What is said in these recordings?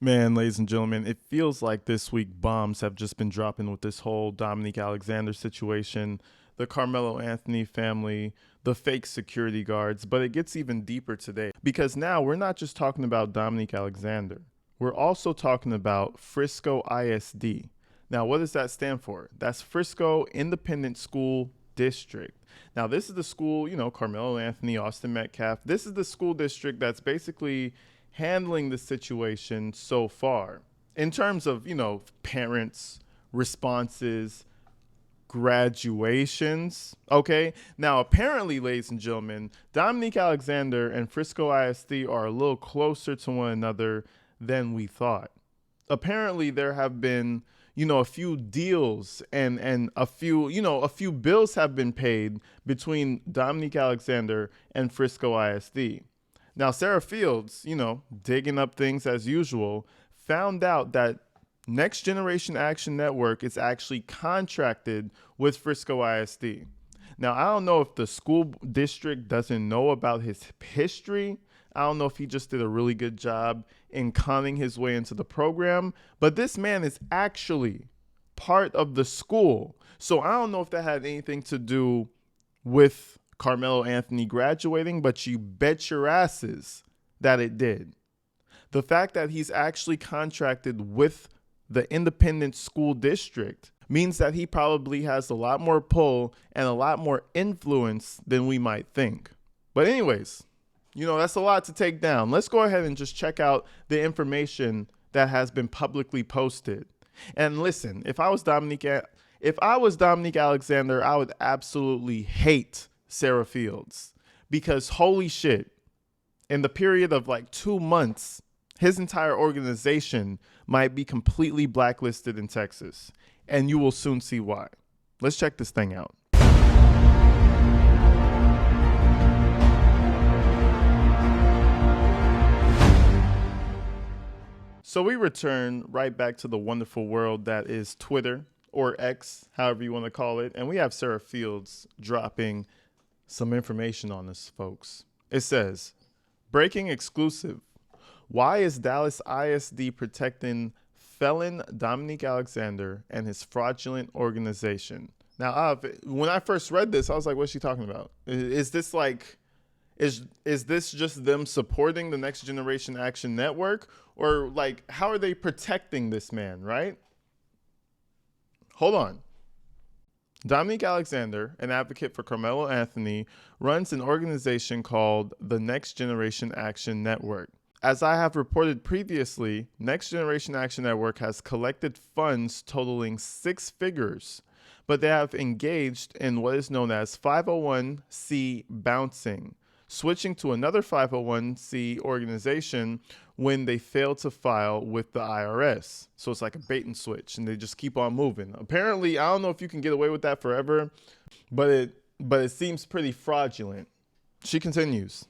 Man, ladies and gentlemen, it feels like this week bombs have just been dropping with this whole Dominique Alexander situation, the Carmelo Anthony family, the fake security guards, but it gets even deeper today because now we're not just talking about Dominique Alexander. We're also talking about Frisco ISD. Now, what does that stand for? That's Frisco Independent School District. Now, this is the school, Carmelo Anthony, Austin Metcalf. This is the school district that's basically handling the situation so far in terms of, parents, responses, graduations. Okay. Now, apparently, ladies and gentlemen, Dominique Alexander and Frisco ISD are a little closer to one another than we thought. Apparently, there have been, a few deals and a few bills have been paid between Dominique Alexander and Frisco ISD. Now, Sarah Fields, digging up things as usual, found out that Next Generation Action Network is actually contracted with Frisco ISD. Now, I don't know if the school district doesn't know about his history. I don't know if he just did a really good job in conning his way into the program, but this man is actually part of the school. So I don't know if that had anything to do with Carmelo Anthony graduating, but you bet your asses that it did. The fact that he's actually contracted with the independent school district means that he probably has a lot more pull and a lot more influence than we might think. But anyways, that's a lot to take down. Let's go ahead and just check out the information that has been publicly posted. And listen, if I was Dominique Alexander, I would absolutely hate Sarah Fields because holy shit, in the period of like 2 months, his entire organization might be completely blacklisted in Texas. And you will soon see why. Let's check this thing out. So we return right back to the wonderful world that is Twitter or X, however you want to call it. And we have Sarah Fields dropping some information on us, folks. It says, breaking exclusive. Why is Dallas ISD protecting felon Dominique Alexander and his fraudulent organization? Now, when I first read this, I was like, what's she talking about? Is this like, is this just them supporting the Next Generation Action Network? Or like, how are they protecting this man, right? Hold on. Dominique Alexander, an advocate for Carmelo Anthony, runs an organization called the Next Generation Action Network. As I have reported previously, Next Generation Action Network has collected funds totaling 6 figures, but they have engaged in what is known as 501c bouncing, switching to another 501c organization when they fail to file with the IRS. So it's like a bait and switch, and they just keep on moving. Apparently, I don't know if you can get away with that forever, but it seems pretty fraudulent. She continues.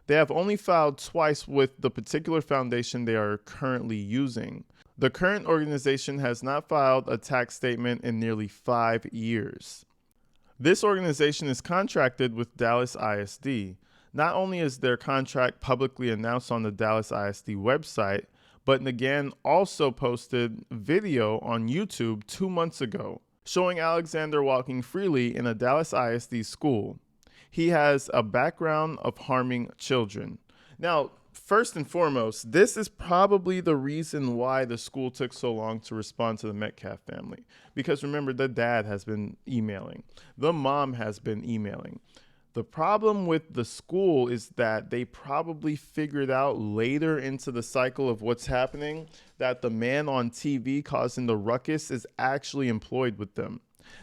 They have only filed twice with the particular foundation they are currently using. The current organization has not filed a tax statement in nearly 5 years. This organization is contracted with Dallas ISD. Not only is their contract publicly announced on the Dallas ISD website, but Nagan also posted video on YouTube 2 months ago showing Alexander walking freely in a Dallas ISD school. He has a background of harming children. Now, first and foremost, this is probably the reason why the school took so long to respond to the Metcalf family. Because remember, the dad has been emailing. The mom has been emailing. The problem with the school is that they probably figured out later into the cycle of what's happening that the man on TV causing the ruckus is actually employed with them.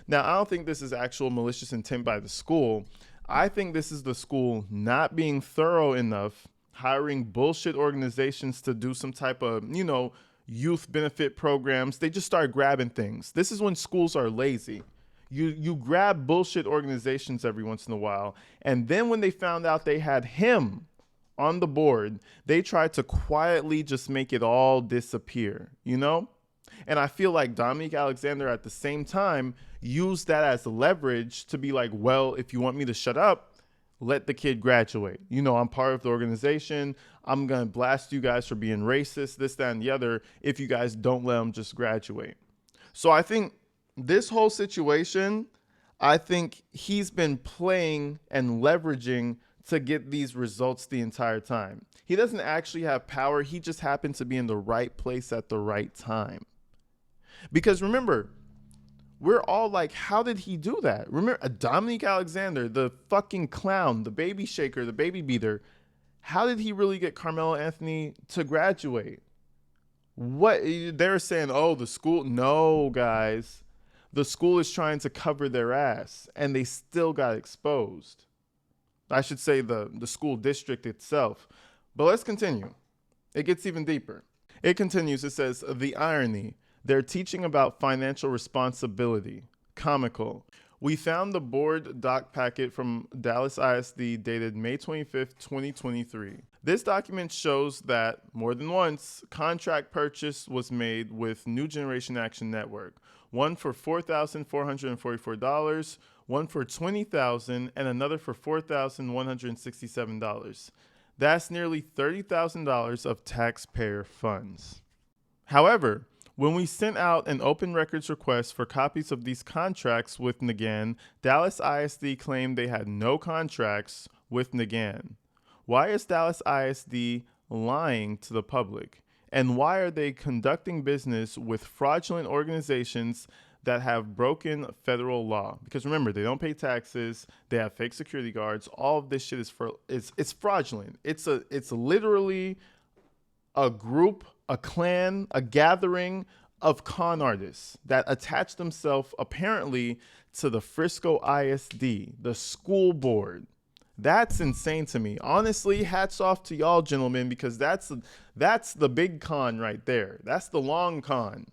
Now, I don't think this is actual malicious intent by the school. I think this is the school not being thorough enough, hiring bullshit organizations to do some type of, youth benefit programs. They just start grabbing things. This is when schools are lazy. You grab bullshit organizations every once in a while. And then when they found out they had him on the board, they tried to quietly just make it all disappear, And I feel like Dominique Alexander at the same time used that as leverage to be like, well, if you want me to shut up, let the kid graduate. You know, I'm part of the organization. I'm going to blast you guys for being racist, this, that, and the other, if you guys don't let them just graduate. So I think this whole situation, I think he's been playing and leveraging to get these results the entire time. He doesn't actually have power. He just happened to be in the right place at the right time. Because remember, we're all like, how did he do that? Remember, Dominique Alexander, the fucking clown, the baby shaker, the baby beater. How did he really get Carmelo Anthony to graduate? What they're saying, oh, the school. No, guys, the school is trying to cover their ass and they still got exposed. I should say the school district itself. But let's continue. It gets even deeper. It continues. It says, the irony. They're teaching about financial responsibility. Comical. We found the board doc packet from Dallas ISD dated May 25th, 2023. This document shows that more than once, contract purchase was made with New Generation Action Network. One for $4,444, one for $20,000, and another for $4,167. That's nearly $30,000 of taxpayer funds. However, when we sent out an open records request for copies of these contracts with Nagin, Dallas ISD claimed they had no contracts with Nagin. Why is Dallas ISD lying to the public? And why are they conducting business with fraudulent organizations that have broken federal law? Because remember, they don't pay taxes, they have fake security guards. All of this shit is it's fraudulent. It's literally a group, a clan, a gathering of con artists that attach themselves apparently to the Frisco ISD, the school board. That's insane to me. Honestly, hats off to y'all, gentlemen, because that's the big con right there. That's the long con.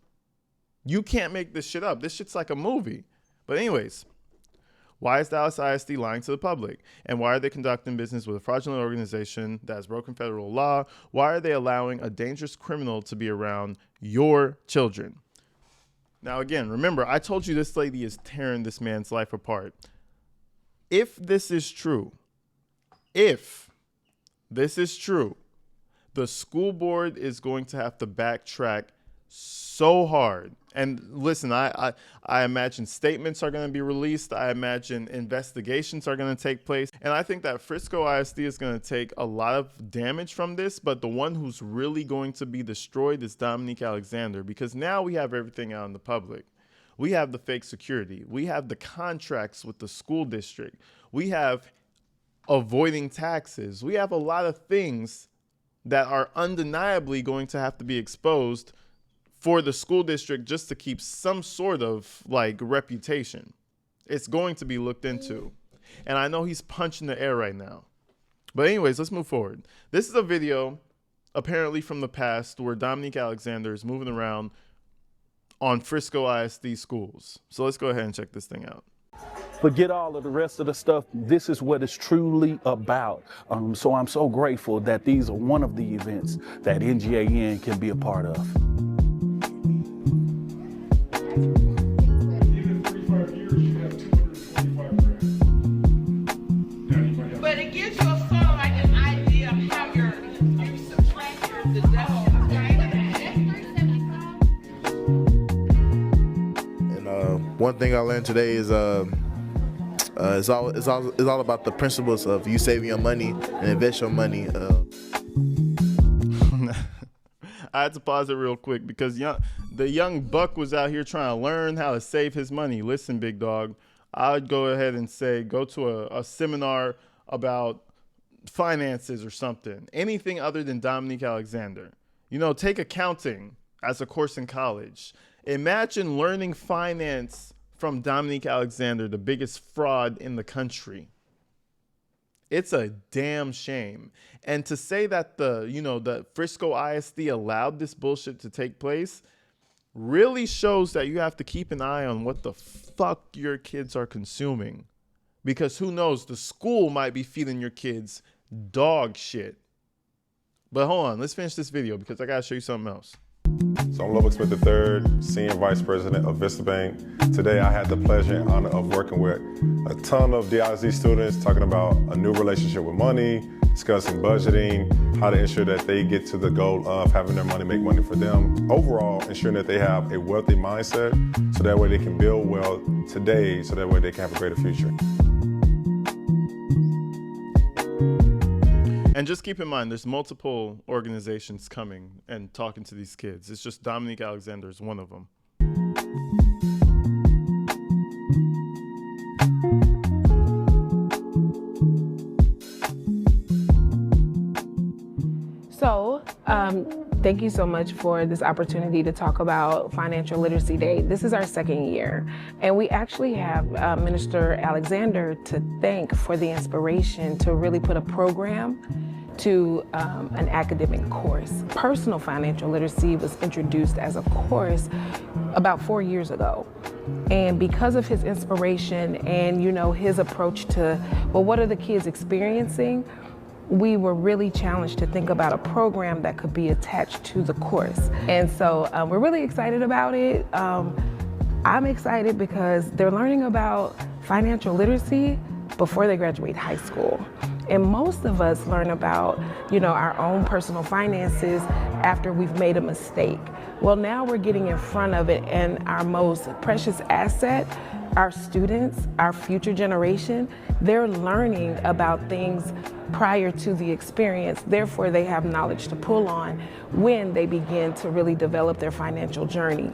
You can't make this shit up. This shit's like a movie. But anyways, why is Dallas ISD lying to the public? And why are they conducting business with a fraudulent organization that has broken federal law? Why are they allowing a dangerous criminal to be around your children? Now, again, remember, I told you this lady is tearing this man's life apart. If this is true, the school board is going to have to backtrack so hard. And listen, I imagine statements are going to be released. I imagine investigations are going to take place. And I think that Frisco ISD is going to take a lot of damage from this. But the one who's really going to be destroyed is Dominique Alexander, because now we have everything out in the public. We have the fake security. We have the contracts with the school district. We have avoiding taxes. We have a lot of things that are undeniably going to have to be exposed for the school district just to keep some sort of like reputation. It's going to be looked into. And I know he's punching the air right now. But anyways, let's move forward. This is a video apparently from the past where Dominique Alexander is moving around on Frisco ISD schools. So let's go ahead and check this thing out. Forget all of the rest of the stuff. This is what it's truly about. So I'm so grateful that these are one of the events that NGAN can be a part of. But it gives you a sort of like an idea of how you subtract your deductions, right? And one thing I learned today is it's all about the principles of you saving your money and invest your money. I had to pause it real quick because the young buck was out here trying to learn how to save his money. Listen, big dog, I would go ahead and say go to a seminar about finances or something. Anything other than Dominique Alexander. You know, take accounting as a course in college. Imagine learning finance from Dominique Alexander, the biggest fraud in the country. It's a damn shame. And to say that the Frisco ISD allowed this bullshit to take place really shows that you have to keep an eye on what the fuck your kids are consuming. Because who knows, the school might be feeding your kids dog shit. But hold on, let's finish this video because I gotta show you something else. So I'm Lubbock Smith III, Senior Vice President of Vista Bank. Today I had the pleasure and honor of working with a ton of the ISD students, talking about a new relationship with money, discussing budgeting, how to ensure that they get to the goal of having their money make money for them. Overall, ensuring that they have a wealthy mindset so that way they can build wealth today, so that way they can have a greater future. And just keep in mind, there's multiple organizations coming and talking to these kids. It's just Dominique Alexander is one of them. So, thank you so much for this opportunity to talk about Financial Literacy Day. This is our second year, and we actually have Minister Alexander to thank for the inspiration to really put a program to an academic course. Personal financial literacy was introduced as a course about 4 years ago. And because of his inspiration and, his approach to, well, what are the kids experiencing? We were really challenged to think about a program that could be attached to the course. And so we're really excited about it. I'm excited because they're learning about financial literacy before they graduate high school. And most of us learn about, our own personal finances after we've made a mistake. Well, now we're getting in front of it, and our most precious asset, our students, our future generation, they're learning about things prior to the experience. Therefore, they have knowledge to pull on when they begin to really develop their financial journey.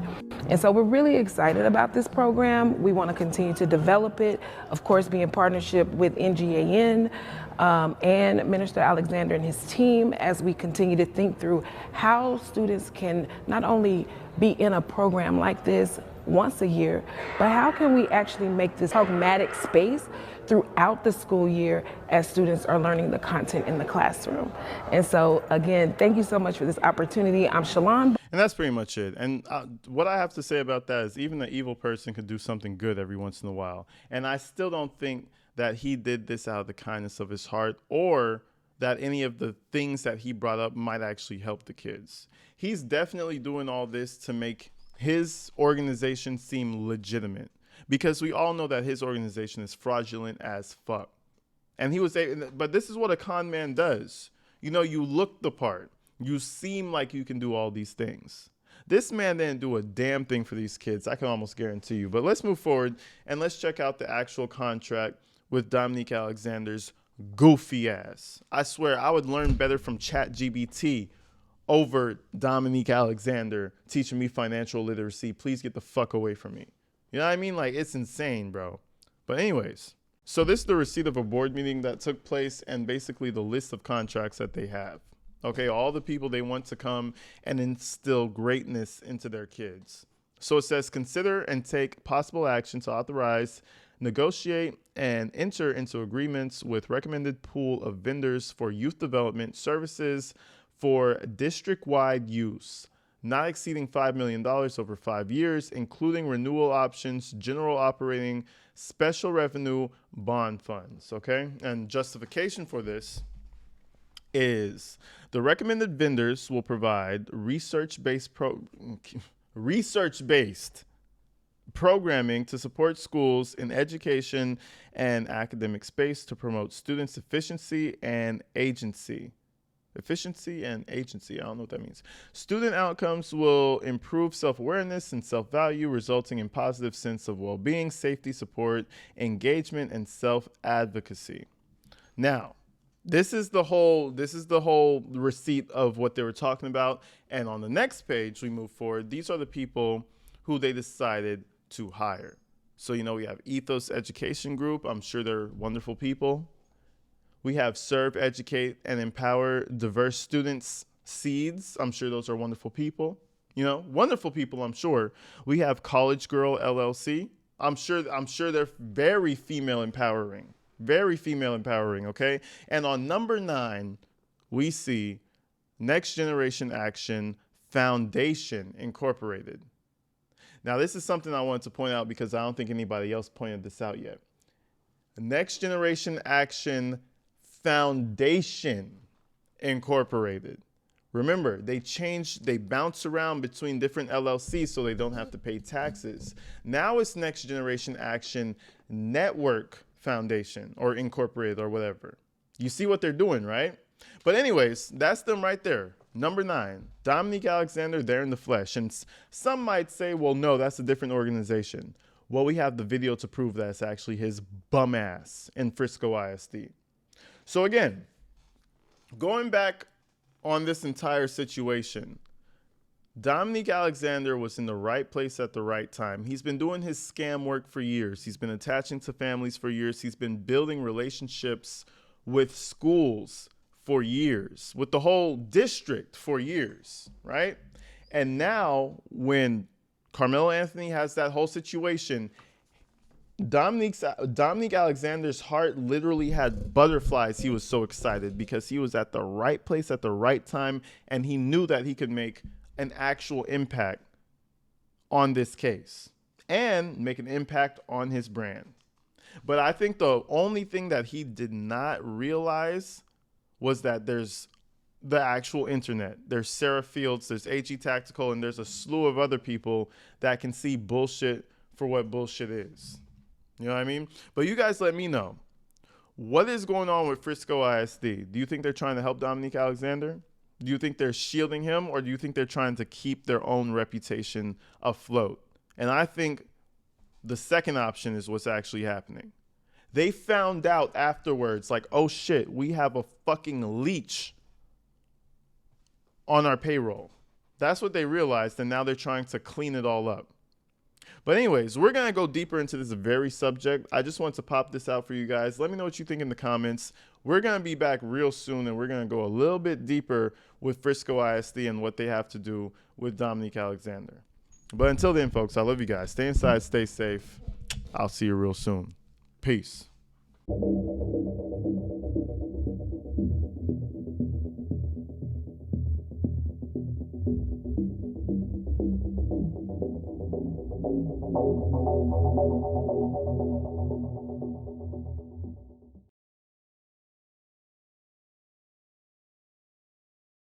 And so we're really excited about this program. We want to continue to develop it, of course, be in partnership with NGAN and Minister Alexander and his team as we continue to think through how students can not only be in a program like this once a year, but how can we actually make this pragmatic space throughout the school year as students are learning the content in the classroom. And so again, thank you so much for this opportunity. I'm Shalon. And that's pretty much it. And what I have to say about that is even an evil person can do something good every once in a while. And I still don't think that he did this out of the kindness of his heart or that any of the things that he brought up might actually help the kids. He's definitely doing all this to make his organization seem legitimate, because we all know that his organization is fraudulent as fuck. And but this is what a con man does. You look the part. You seem like you can do all these things. This man didn't do a damn thing for these kids, I can almost guarantee you. But let's move forward and let's check out the actual contract with Dominique Alexander's goofy ass. I swear I would learn better from ChatGPT over Dominique Alexander teaching me financial literacy. Please get the fuck away from me. You know what I mean? Like, it's insane, bro. But anyways, so this is the receipt of a board meeting that took place and basically the list of contracts that they have. Okay, all the people they want to come and instill greatness into their kids. So it says, consider and take possible action to authorize, negotiate, and enter into agreements with recommended pool of vendors for youth development services for district-wide use, not exceeding $5 million over 5 years, including renewal options, general operating, special revenue, bond funds, okay? And justification for this is the recommended vendors will provide research-based programming to support schools in education and academic space to promote students' efficiency and agency. Efficiency and agency. I don't know what that means. Student outcomes will improve self-awareness and self-value, resulting in positive sense of well-being, safety, support, engagement, and self-advocacy. Now, this is the whole receipt of what they were talking about. And on the next page, we move forward. These are the people who they decided to hire. So, we have Ethos Education Group. I'm sure they're wonderful people. We have Serve, Educate, and Empower Diverse Students Seeds. I'm sure those are wonderful people. Wonderful people, I'm sure. We have College Girl LLC. I'm sure they're very female empowering. Very female empowering, okay? And on number 9, we see Next Generation Action Foundation Incorporated. Now, this is something I wanted to point out because I don't think anybody else pointed this out yet. Next Generation Action Foundation Incorporated. Remember, they bounce around between different LLCs so they don't have to pay taxes. Now it's Next Generation Action Network Foundation or Incorporated or whatever. You see what they're doing, right? But anyways, that's them right there. Number 9, Dominique Alexander, there in the flesh. And some might say, well, no, that's a different organization. Well, we have the video to prove that it's actually his bum ass in Frisco ISD. So again, going back on this entire situation, Dominique Alexander was in the right place at the right time. He's been doing his scam work for years. He's been attaching to families for years. He's been building relationships with schools for years, with the whole district for years, right? And now when Karmelo Anthony has that whole situation, Dominique Alexander's heart literally had butterflies. He was so excited because he was at the right place at the right time, and he knew that he could make an actual impact on this case and make an impact on his brand. But I think the only thing that he did not realize was that there's the actual internet. There's Sarah Fields, there's HE Tactical, and there's a slew of other people that can see bullshit for what bullshit is. You know what I mean? But you guys let me know. What is going on with Frisco ISD? Do you think they're trying to help Dominique Alexander? Do you think they're shielding him, or do you think they're trying to keep their own reputation afloat? And I think the second option is what's actually happening. They found out afterwards, like, oh shit, we have a fucking leech on our payroll. That's what they realized, and now they're trying to clean it all up. But anyways, we're going to go deeper into this very subject. I just want to pop this out for you guys. Let me know what you think in the comments. We're going to be back real soon, and we're going to go a little bit deeper with Frisco ISD and what they have to do with Dominique Alexander. But until then, folks, I love you guys. Stay inside, stay safe. I'll see you real soon. Peace. Thank you.